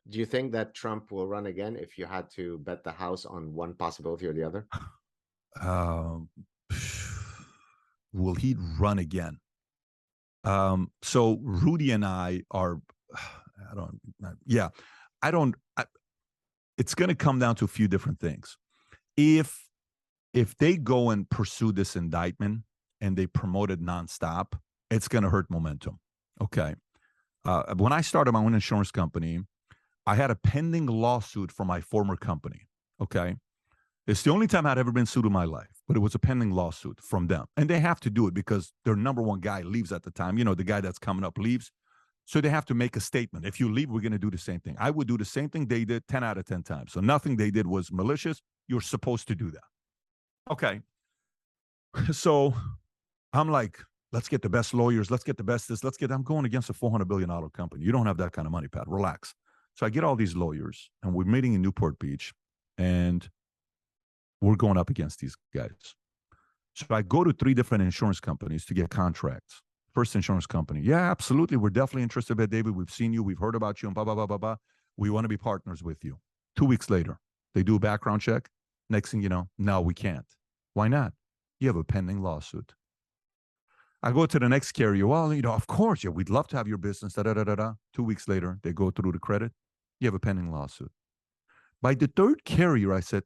Do you think that Trump will run again if you had to bet the house on one possibility or the other? Um, will he run again? So Rudy and I are, I don't, yeah, I don't, it's going to come down to a few different things. If they go and pursue this indictment and they promote it nonstop, it's going to hurt momentum. Okay. When I started my own insurance company, I had a pending lawsuit from my former company. Okay. It's the only time I'd ever been sued in my life, but it was a pending lawsuit from them. And they have to do it because their number one guy leaves at the time. You know, the guy that's coming up leaves. So they have to make a statement. If you leave, we're going to do the same thing. I would do the same thing they did 10 out of 10 times. So nothing they did was malicious. You're supposed to do that. Okay. So I'm like, let's get the best lawyers. Let's get the best this. I'm going against a $400 billion company. You don't have that kind of money, Pat. Relax. So I get all these lawyers and we're meeting in Newport Beach and we're going up against these guys. So I go to 3 different insurance companies to get contracts. First insurance company, yeah, absolutely. We're definitely interested, David. We've seen you. We've heard about you and blah, blah, blah, blah, blah. We want to be partners with you. 2 weeks later, they do a background check. Next thing you know, no, we can't. Why not? You have a pending lawsuit. I go to the next carrier. Well, of course, yeah, we'd love to have your business. Da, da, da, da, da. 2 weeks later, they go through the credit. You have a pending lawsuit. By the 3rd carrier, I said,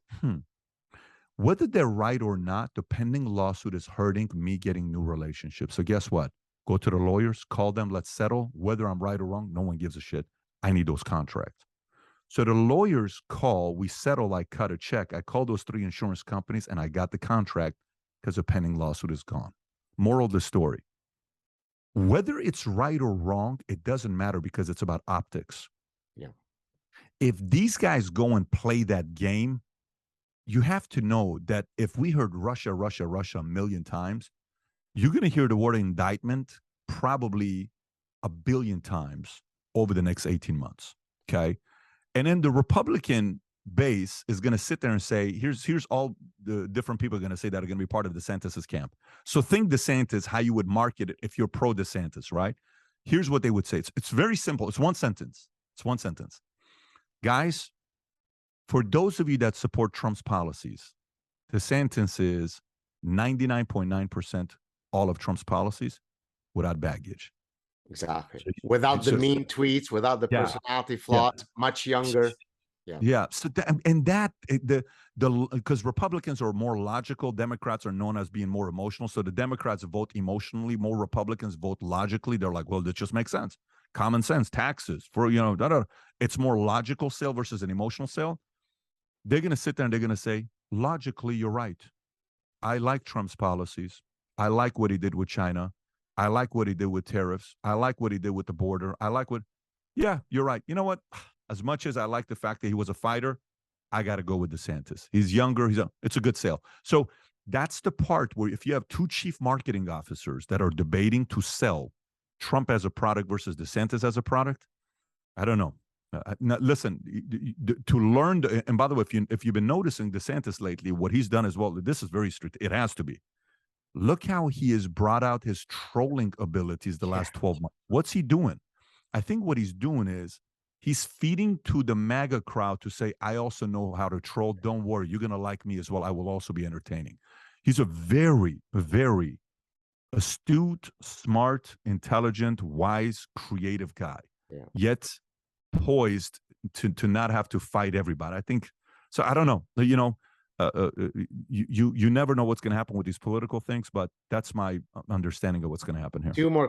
whether they're right or not, the pending lawsuit is hurting me getting new relationships. So guess what? Go to the lawyers, call them, let's settle. Whether I'm right or wrong, no one gives a shit. I need those contracts. So the lawyers call, we settle, I cut a check. I called those 3 insurance companies and I got the contract because the pending lawsuit is gone. Moral of the story. Whether it's right or wrong, it doesn't matter because it's about optics. Yeah. If these guys go and play that game, you have to know that if we heard Russia, Russia, Russia a million times, you're going to hear the word indictment probably a billion times over the next 18 months. Okay. And then the Republican base is going to sit there and say, here's all the different people are going to say that are going to be part of DeSantis's camp. So think DeSantis, how you would market it if you're pro DeSantis, right? Here's what they would say. It's very simple. It's one sentence. Guys, for those of you that support Trump's policies, DeSantis is 99.9% all of Trump's policies without baggage. Exactly. Without the mean tweets, without the personality flaws, much younger. Yeah. So because Republicans are more logical, Democrats are known as being more emotional. So the Democrats vote emotionally, more Republicans vote logically. They're like, well, that just makes sense. Common sense, taxes for, it's more logical sale versus an emotional sale. They're going to sit there and they're going to say, logically, you're right. I like Trump's policies. I like what he did with China. I like what he did with tariffs. I like what he did with the border. Yeah, you're right. You know what? As much as I like the fact that he was a fighter, I got to go with DeSantis. He's younger. It's a good sale. So that's the part where if you have 2 chief marketing officers that are debating to sell Trump as a product versus DeSantis as a product, I don't know. Now, listen, to learn, and by the way, if you've been noticing DeSantis lately, what he's done as well, this is very strict. It has to be. Look how he has brought out his trolling abilities the last 12 months. What's he doing? I think what he's doing is he's feeding to the MAGA crowd to say, I also know how to troll. Don't worry. You're going to like me as well. I will also be entertaining. He's a very, very astute, smart, intelligent, wise, creative guy. Yeah. Yet poised to not have to fight everybody. I think so. I don't know. You never know what's going to happen with these political things, but that's my understanding of what's going to happen here. 2 more